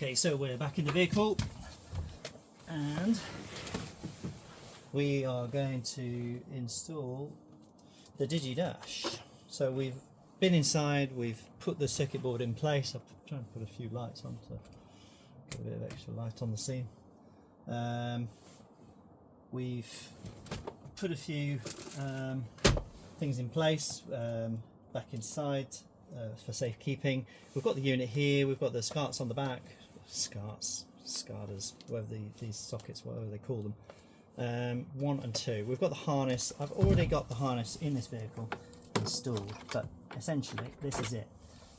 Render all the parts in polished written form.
Okay, so we're back in the vehicle and we are going to install the DigiDash. So we've been inside, we've put the circuit board in place. I'm trying to put a few lights on to get a bit of extra light on the scene. We've put a few things in place back inside for safekeeping. We've got the unit here, we've got the SCARTs on the back, SCADAs, whatever these sockets, whatever they call them, 1 and 2. We've got the harness. I've already got the harness in this vehicle installed, but essentially this is it.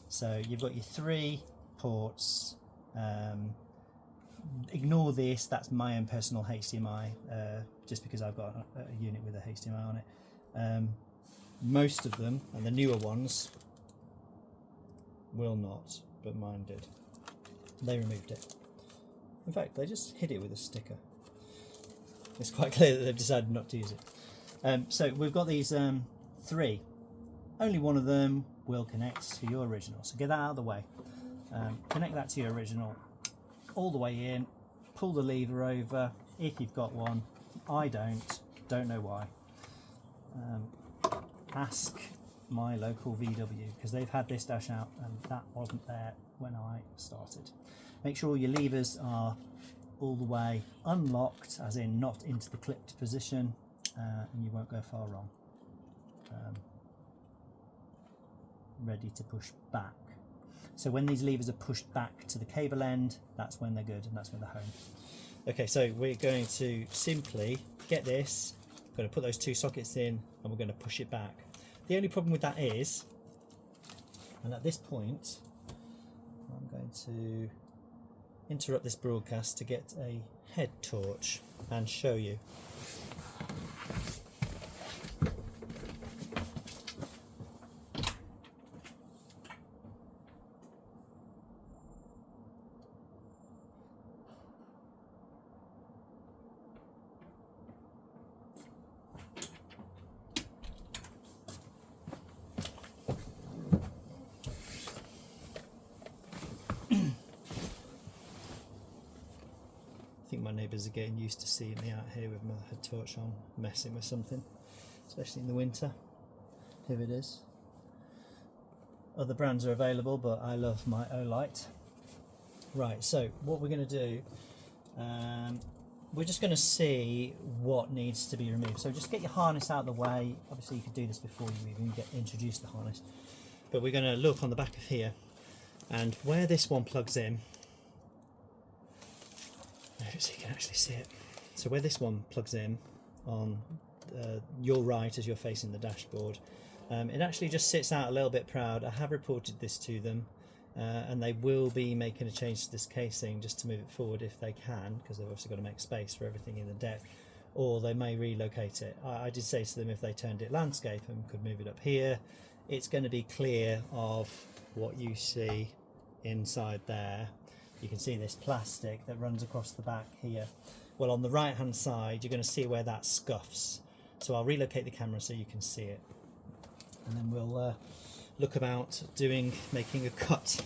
So you've got your 3 ports. Ignore this, that's my own personal HDMI, just because I've got a unit with a HDMI on it. Most of them, and the newer ones, will not, but mine did. They removed it. In fact, they just hid it with a sticker. It's quite clear that they've decided not to use it. So we've got these 3. Only one of them will connect to your original, so get that out of the way. Connect that to your original all the way in, pull the lever over if you've got one. I don't know why. Ask my local VW, because they've had this dash out and that wasn't there when I started. Make sure your levers are all the way unlocked, as in not into the clipped position, and you won't go far wrong. Ready to push back. So when these levers are pushed back to the cable end, that's when they're good and that's when they're home. Okay, so we're going to simply get this, we're going to put those 2 sockets in and we're going to push it back. The only problem with that is, and at this point, I'm going to interrupt this broadcast to get a head torch and show you. I think my neighbours are getting used to seeing me out here with my head torch on, messing with something, especially in the winter. Here it is. Other brands are available, but I love my Olight. Right, so what we're going to do, we're just going to see what needs to be removed. So just get your harness out of the way. Obviously you could do this before you even get introduced to the harness. But we're going to look on the back of here, and where this one plugs in, so you can actually see it. So where this one plugs in on your right as you're facing the dashboard, it actually just sits out a little bit proud. I have reported this to them, and they will be making a change to this casing just to move it forward if they can, because they've obviously got to make space for everything in the deck, or they may relocate it. I did say to them if they turned it landscape and could move it up here, it's going to be clear of what you see inside there. You can see this plastic that runs across the back here. Well, on the right hand side you're going to see where that scuffs, so I'll relocate the camera so you can see it, and then we'll look about making a cut.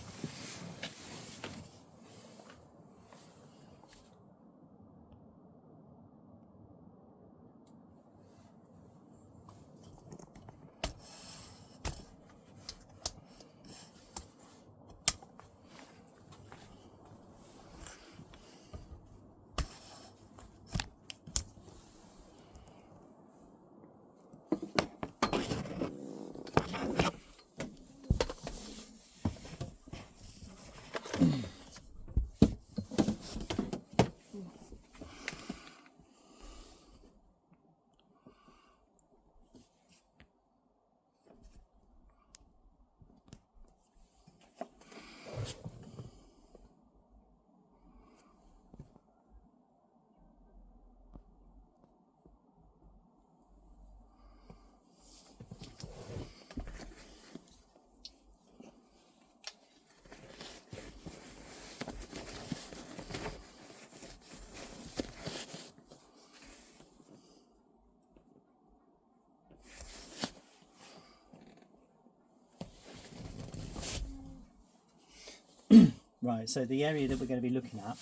Right, so the area that we're going to be looking at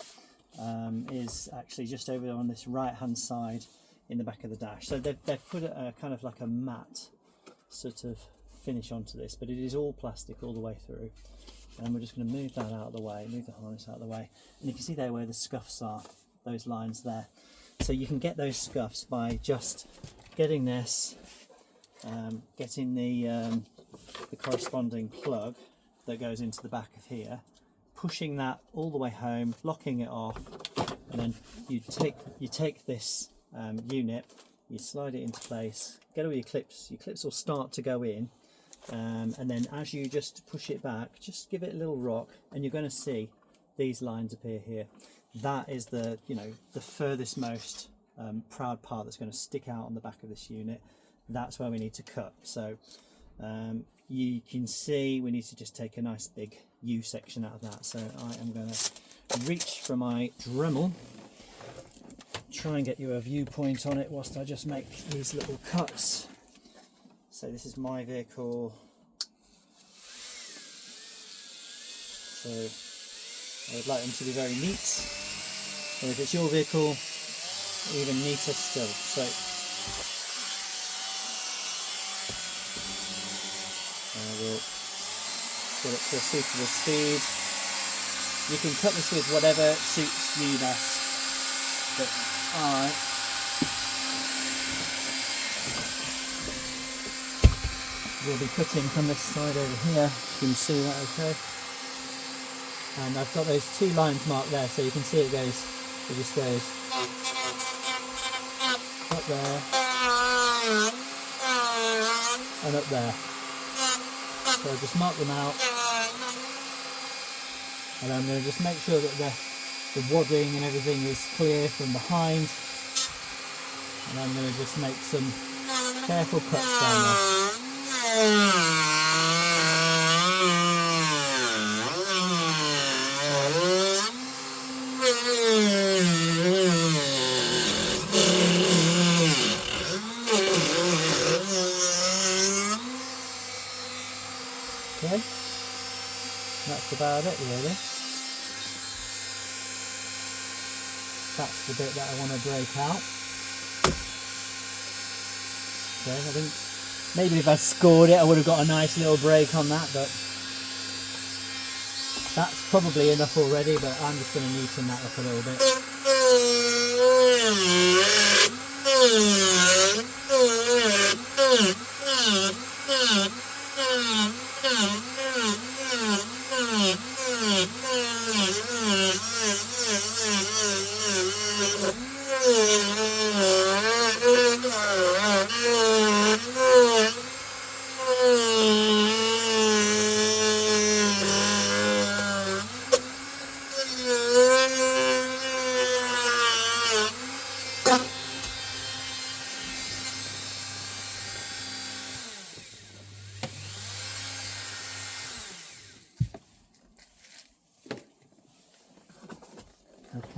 is actually just over on this right hand side in the back of the dash. So they've put a kind of like a matte sort of finish onto this, but it is all plastic all the way through. And we're just going to move that out of the way, move the harness out of the way, and you can see there where the scuffs are, those lines there. So you can get those scuffs by just getting this, getting the corresponding plug that goes into the back of here, pushing that all the way home, locking it off, and then you take this unit, you slide it into place, get all your clips will start to go in, and then as you just push it back, just give it a little rock, and you're going to see these lines appear here. That is the the furthest most proud part that's going to stick out on the back of this unit. That's where we need to cut. So you can see we need to just take a nice big U section out of that. So I am going to reach for my Dremel, try and get you a viewpoint on it whilst I just make these little cuts. So this is my vehicle. So I would like them to be very neat. And if it's your vehicle, even neater still. So we'll get it to a suitable speed. You can cut this with whatever suits you best, but I will be cutting from this side over here. You can see that okay. And I've got those two lines marked there, so you can see it just goes up there and up there. So I'll just mark them out, and I'm going to just make sure that the wadding and everything is clear from behind, and I'm going to just make some careful cuts down there. Okay, that's about it really. That's the bit that I want to break out. Okay, I think maybe if I scored it I would have got a nice little break on that, but that's probably enough already, but I'm just going to neaten that up a little bit.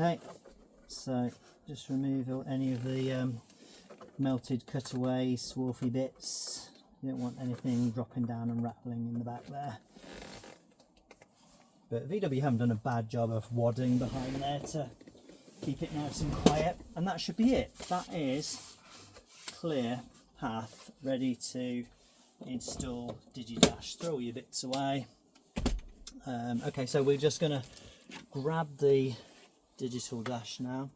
Okay, so just remove any of the melted cutaway swarfy bits. You don't want anything dropping down and rattling in the back there. But VW haven't done a bad job of wadding behind there to keep it nice and quiet, and that should be it. That is clear path ready to install DigiDash. Throw all your bits away. Okay, so we're just going to grab the digital dash now,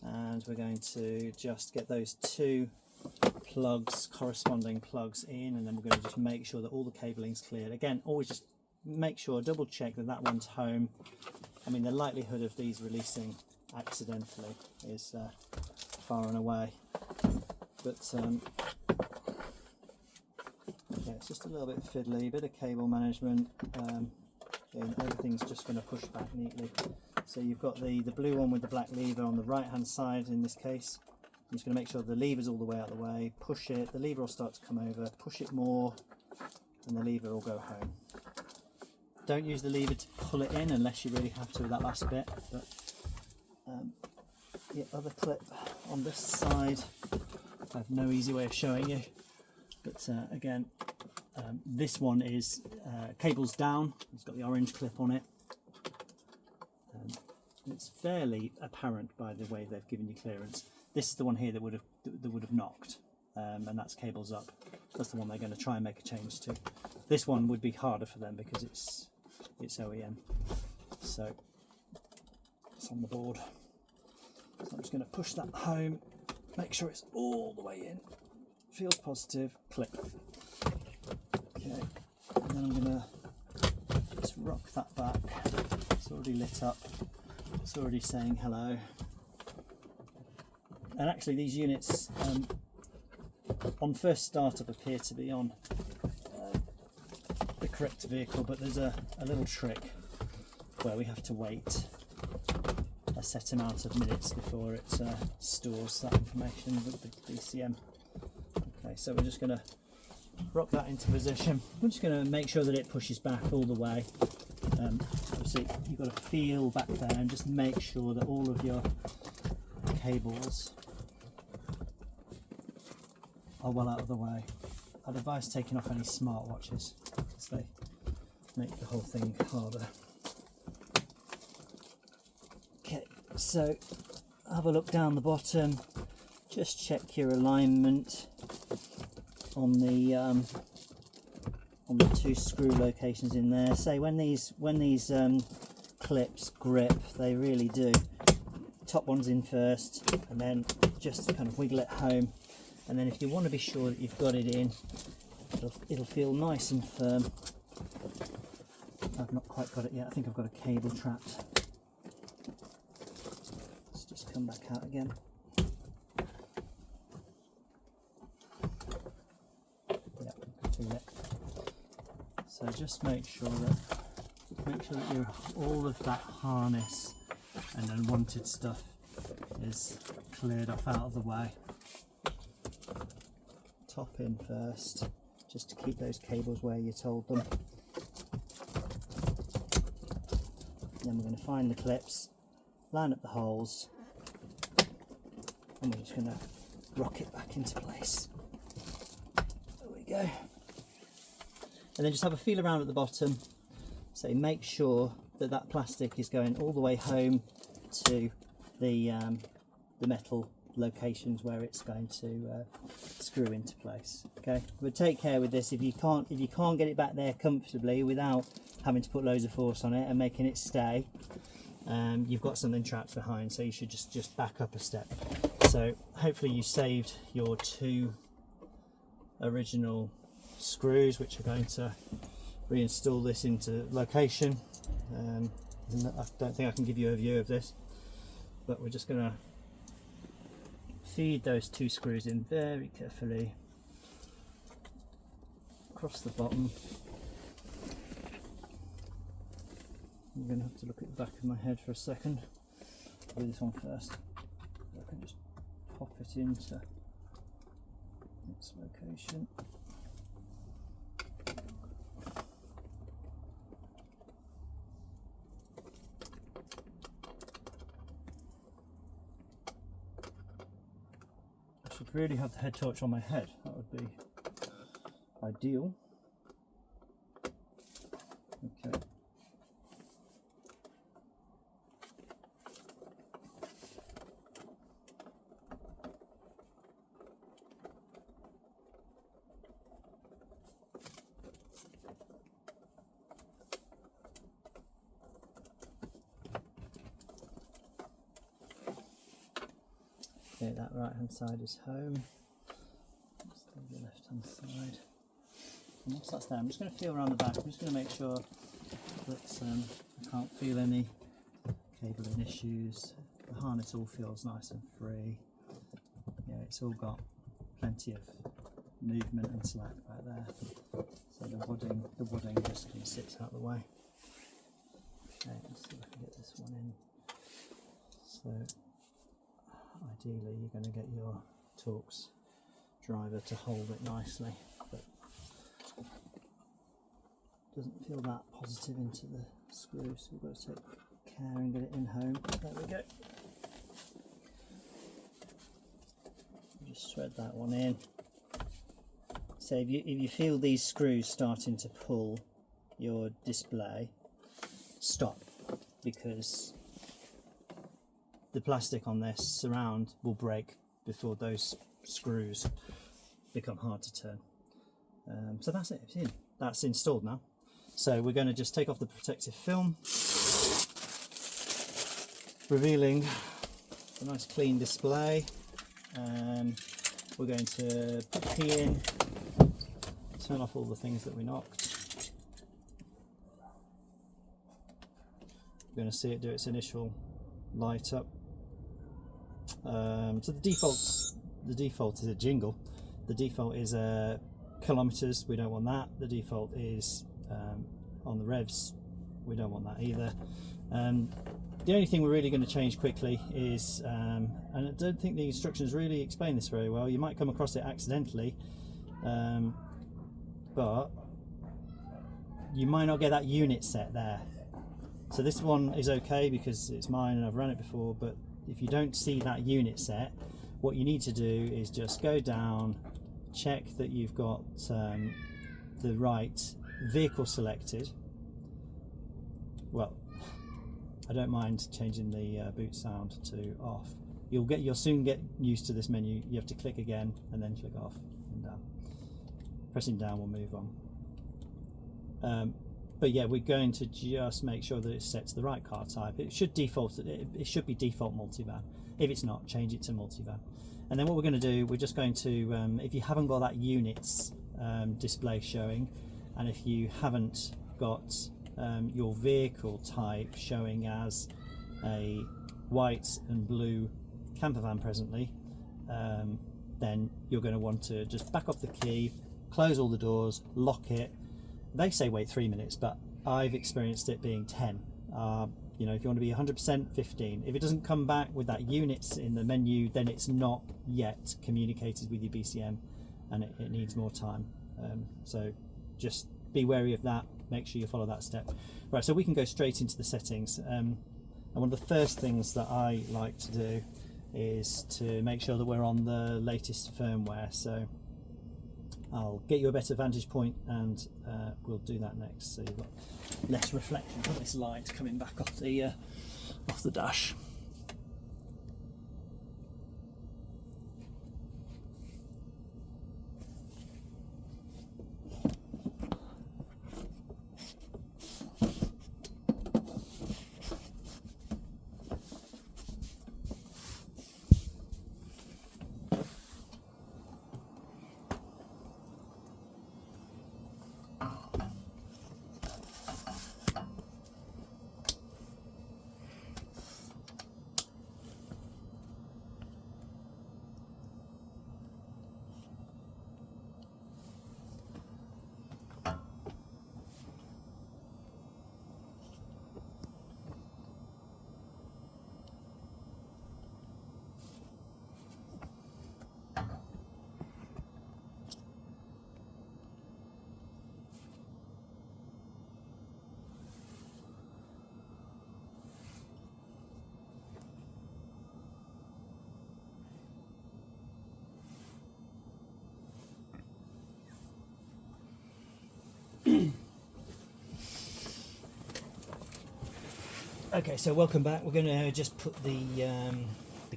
and we're going to just get those two plugs, corresponding plugs in, and then we're going to just make sure that all the cabling's cleared. Again, always just make sure, double check that that one's home. I mean, the likelihood of these releasing accidentally is far and away, but yeah, it's just a little bit fiddly, bit of cable management, and everything's just going to push back neatly. So you've got the blue one with the black lever on the right hand side in this case. I'm just going to make sure the lever's all the way out of the way, push it, the lever will start to come over, push it more, and the lever will go home. Don't use the lever to pull it in unless you really have to with that last bit, but the other clip on this side, I have no easy way of showing you, but again, this one is cables down, it's got the orange clip on it, It's fairly apparent by the way they've given you clearance. This is the one here that would have knocked, and that's cables up. That's the one they're going to try and make a change to. This one would be harder for them because it's OEM. So it's on the board. So I'm just going to push that home, make sure it's all the way in. Feels positive. Click. Okay, and then I'm going to just rock that back. It's already lit up. It's already saying hello. And actually these units on first startup appear to be on the correct vehicle, but there's a little trick where we have to wait a set amount of minutes before it stores that information with the BCM. Okay, so we're just going to rock that into position. We're just going to make sure that it pushes back all the way. Obviously you've got to feel back there and just make sure that all of your cables are well out of the way. I'd advise taking off any smartwatches because they make the whole thing harder. Okay, so have a look down the bottom, just check your alignment on the two screw locations in there. Say when these clips grip, they really do. Top one's in first, and then just kind of wiggle it home. And then if you want to be sure that you've got it in, it'll feel nice and firm. I've not quite got it yet. I think I've got a cable trapped. Let's just come back out again. Yeah, I can feel it. So just make sure that you're, all of that harness and unwanted stuff is cleared off out of the way. Top in first, just to keep those cables where you told them. Then we're going to find the clips, line up the holes, and we're just going to rock it back into place. There we go. And then just have a feel around at the bottom. So make sure that that plastic is going all the way home to the metal locations where it's going to screw into place. Okay, but take care with this. If you can't get it back there comfortably without having to put loads of force on it and making it stay, you've got something trapped behind, so you should just back up a step. So hopefully you saved your two original screws, which are going to reinstall this into location. I don't think I can give you a view of this, but we're just going to feed those two screws in very carefully across the bottom. I'm going to have to look at the back of my head for a second. I'll do this one first. I can just pop it into its location. I should really have the head torch on my head. That would be ideal. Okay. Okay, that right hand side is home. Let's do the left hand side. And once that's there, I'm just going to feel around the back. I'm just going to make sure that I can't feel any cabling issues. The harness all feels nice and free. Yeah, it's all got plenty of movement and slack right there. So the wooding just kind of sits out the way. Okay, let's see if I can get this one in. So ideally you're going to get your Torx driver to hold it nicely, but doesn't feel that positive into the screw, so we've got to take care and get it in home. There we go. Just thread that one in. So if you feel these screws starting to pull your display, stop, because the plastic on this surround will break before those screws become hard to turn. So that's it, it's in. That's installed now. So we're going to just take off the protective film, revealing a nice clean display. We're going to put the key in, turn off all the things that we knocked. We're going to see it do its initial light up. So the default is a jingle. The default is kilometers. We don't want that. The default is on the revs. We don't want that either. The only thing we're really going to change quickly is, and I don't think the instructions really explain this very well. You might come across it accidentally, but you might not get that unit set there. So this one is okay because it's mine and I've run it before, but if you don't see that unit set, what you need to do is just go down, check that you've got the right vehicle selected. Well, I don't mind changing the boot sound to off. You'll soon get used to this menu. You have to click again and then click off and down. Pressing down will move on. But yeah, we're going to just make sure that it's set to the right car type. It should default. It should be default multivan. If it's not, change it to multivan. And then what we're going to do, we're just going to, if you haven't got that units display showing, and if you haven't got your vehicle type showing as a white and blue camper van presently, then you're going to want to just back off the key, close all the doors, lock it. They say wait 3 minutes, but I've experienced it being 10. You know, if you want to be 100%, 15. If it doesn't come back with that units in the menu, then it's not yet communicated with your BCM and it needs more time. So just be wary of that. Make sure you follow that step. Right, so we can go straight into the settings. And one of the first things that I like to do is to make sure that we're on the latest firmware. So I'll get you a better vantage point and we'll do that next, so you've got less reflection from this light coming back off the dash. Okay, so welcome back. We're going to just put the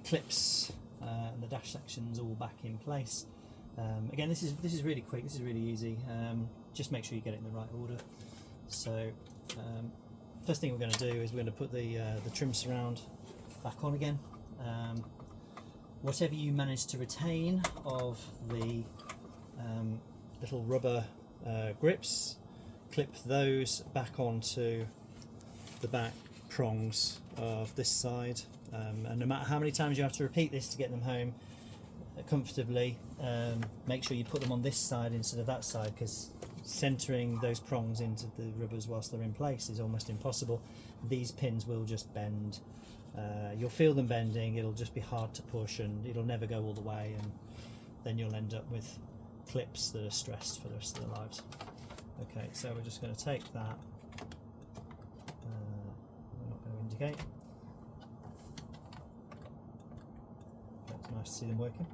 clips and the dash sections all back in place. Again, this is really quick. This is really easy. Just make sure you get it in the right order. So first thing we're going to do is we're going to put the trim surround back on again. Whatever you manage to retain of the little rubber grips, clip those back onto the back prongs of this side, and no matter how many times you have to repeat this to get them home comfortably, make sure you put them on this side instead of that side, because centering those prongs into the rubbers whilst they're in place is almost impossible. These pins will just bend. You'll feel them bending, it'll just be hard to push and it'll never go all the way, and then you'll end up with clips that are stressed for the rest of their lives. Okay, so we're just going to take that. We're not going to indicate. It's nice to see them working.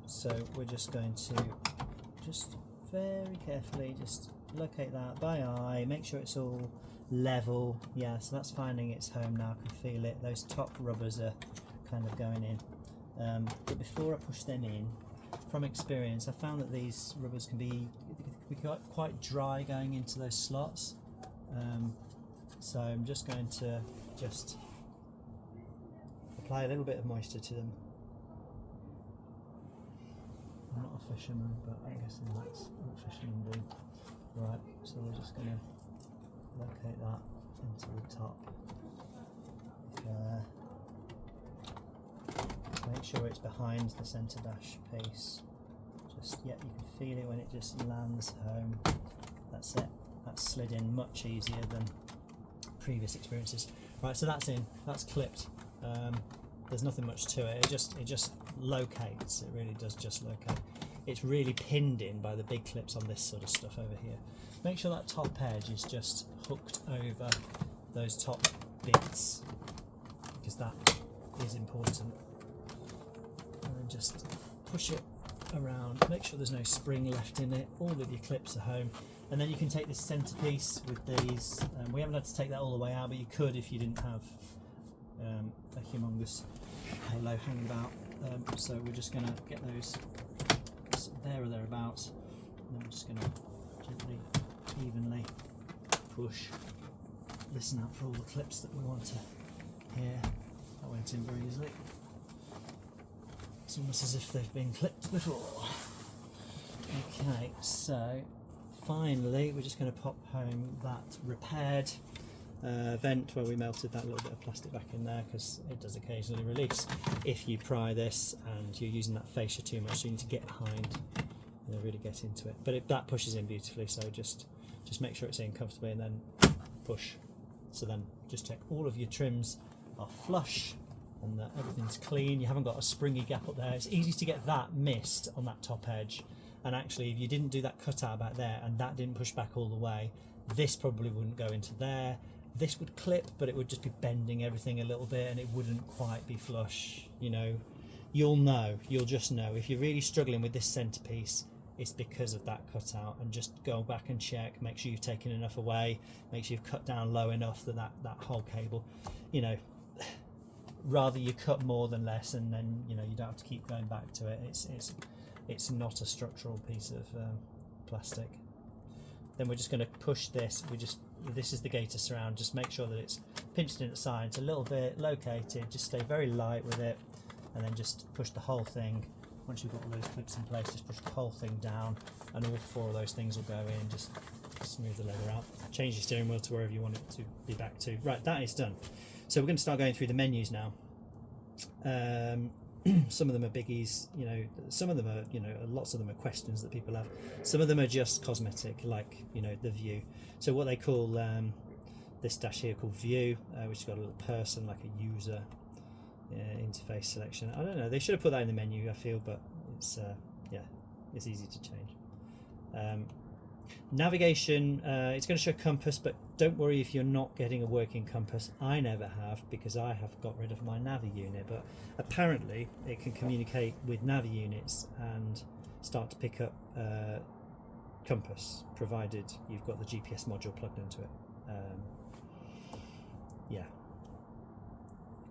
So we're just going to very carefully just locate that by eye, make sure it's all level. Yeah, so that's finding its home now. I can feel it. Those top rubbers are kind of going in. But before I push them in, from experience, I found that these rubbers can be quite dry going into those slots. So I'm just going to apply a little bit of moisture to them. I'm not a fisherman, but I'm guessing that's what fishermen do. Right, so we're just going to locate that into the top there. Make sure it's behind the centre dash piece. Yeah, you can feel it when it just lands home. That's it. That's slid in much easier than previous experiences. Right, so that's in. That's clipped. There's nothing much to it. It just locates. It really does just locate. It's really pinned in by the big clips on this sort of stuff over here. Make sure that top edge is just hooked over those top bits, because that is important. And then just push it around, make sure there's no spring left in it, all of your clips are home, and then you can take this centerpiece with these. We haven't had to take that all the way out, but you could if you didn't have a humongous halo hanging about. So we're just going to get those there or thereabouts, and then we're just going to gently, evenly push, listen out for all the clips that we want to hear. That went in very easily. It's almost as if they've been clipped before. Okay, so finally we're just going to pop home that repaired vent where we melted that little bit of plastic back in there, because it does occasionally release if you pry this and you're using that fascia too much, so you need to get behind and really get into it. But that pushes in beautifully, so just make sure it's in comfortably and then push. So then just check all of your trims are flush and that everything's clean. You haven't got a springy gap up there. It's easy to get that missed on that top edge, and actually if you didn't do that cutout back there and that didn't push back all the way, this probably wouldn't go into there. This would clip, but it would just be bending everything a little bit and it wouldn't quite be flush. You know, you'll just know if you're really struggling with this centerpiece, it's because of that cutout. And just go back and check, make sure you've taken enough away, make sure you've cut down low enough that that whole cable, you know, rather you cut more than less, and then you don't have to keep going back to it. It's not a structural piece of plastic. Then we're just going to push this. This is the gator surround. Just make sure that it's pinched in at the sides a little bit, located. Just stay very light with it, and then just push the whole thing. Once you've got all those clips in place, just push the whole thing down, and all four of those things will go in. Just smooth the leather out. Change your steering wheel to wherever you want it to be back to. Right, that is done. So we're going to start going through the menus now. Some of them are biggies, some of them are, lots of them are questions that people have. Some of them are just cosmetic, like, the view. So what they call this dash here called view, which has got a little person, like a user interface selection. I don't know, they should have put that in the menu, I feel, but it's, it's easy to change. Navigation, it's going to show compass, but don't worry if you're not getting a working compass. I never have, because I have got rid of my Navi unit, but apparently it can communicate with Navi units and start to pick up compass, provided you've got the GPS module plugged into it. Yeah,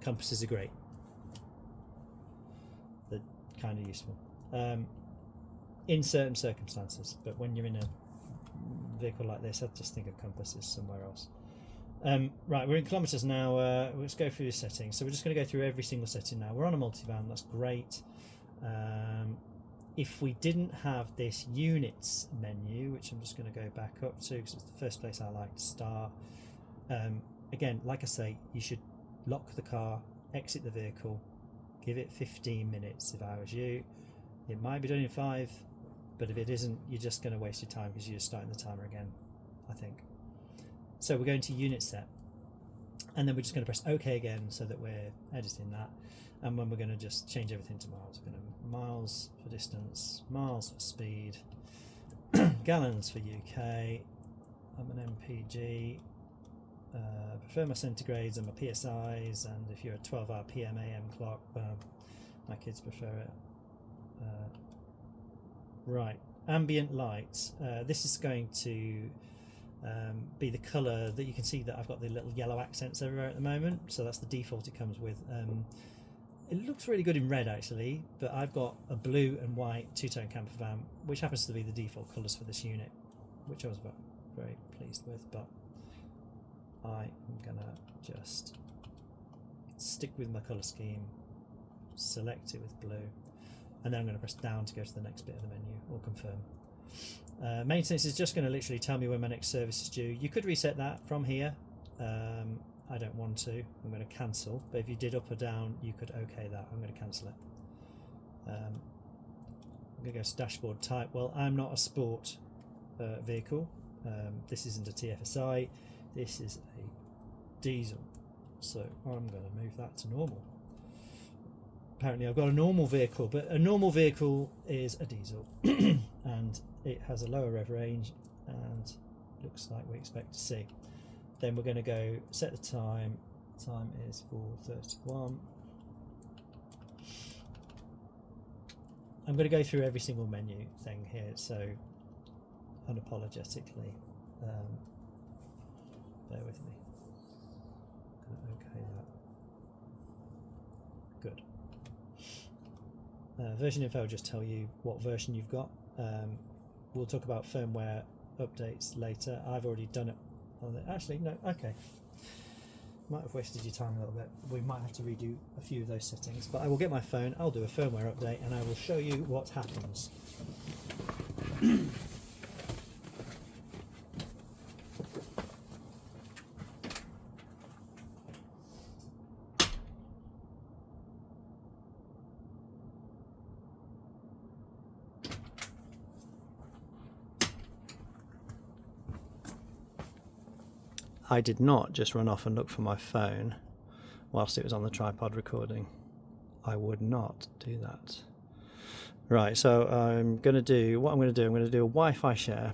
compasses are great. They're kind of useful in certain circumstances, but when you're in a vehicle like this, I just think a compass is somewhere else. Right, we're in kilometres now. Let's go through the settings. So we're just going to go through every single setting now. We're on a multivan, that's great. If we didn't have this units menu, which I'm just going to go back up to because it's the first place I like to start. Again, like I say, you should lock the car, exit the vehicle, give it 15 minutes if I was you. It might be done in 5, but if it isn't, you're just going to waste your time because you're just starting the timer again, I think. So we're going to unit set, and then we're just going to press OK again so that we're editing that. And when we're going to just change everything to miles, we're going to miles for distance, miles for speed, gallons for UK. I'm an MPG. Prefer my centigrades and my PSIs, and if you're a 12-hour PM AM clock, my kids prefer it. Right, ambient light, this is going to be the colour that you can see that I've got the little yellow accents everywhere at the moment, so that's the default it comes with. It looks really good in red actually, but I've got a blue and white two-tone camper van, which happens to be the default colours for this unit, which I was very pleased with, but I'm gonna just stick with my colour scheme, select it with blue, and then I'm going to press down to go to the next bit of the menu, or confirm. Maintenance is just going to literally tell me when my next service is due. You could reset that from here. I don't want to. I'm going to cancel, but if you did up or down, you could OK that. I'm going to cancel it. I'm going to go to dashboard type. Well, I'm not a sport vehicle. This isn't a TFSI. This is a diesel. So I'm going to move that to normal. Apparently I've got a normal vehicle, but a normal vehicle is a diesel and it has a lower rev range and looks like we expect to see. Then we're going to go set the time. Time is 4:31. I'm going to go through every single menu thing here, so unapologetically, bear with me. Okay, that. Good. Version info will just tell you what version you've got. We'll talk about firmware updates later. I've already done it on the, actually no, okay, might have wasted your time a little bit. We might have to redo a few of those settings, but I will get my phone, I'll do a firmware update, and I will show you what happens. I did not just run off and look for my phone whilst it was on the tripod recording. I would not do that. Right, so I'm going to do a Wi-Fi share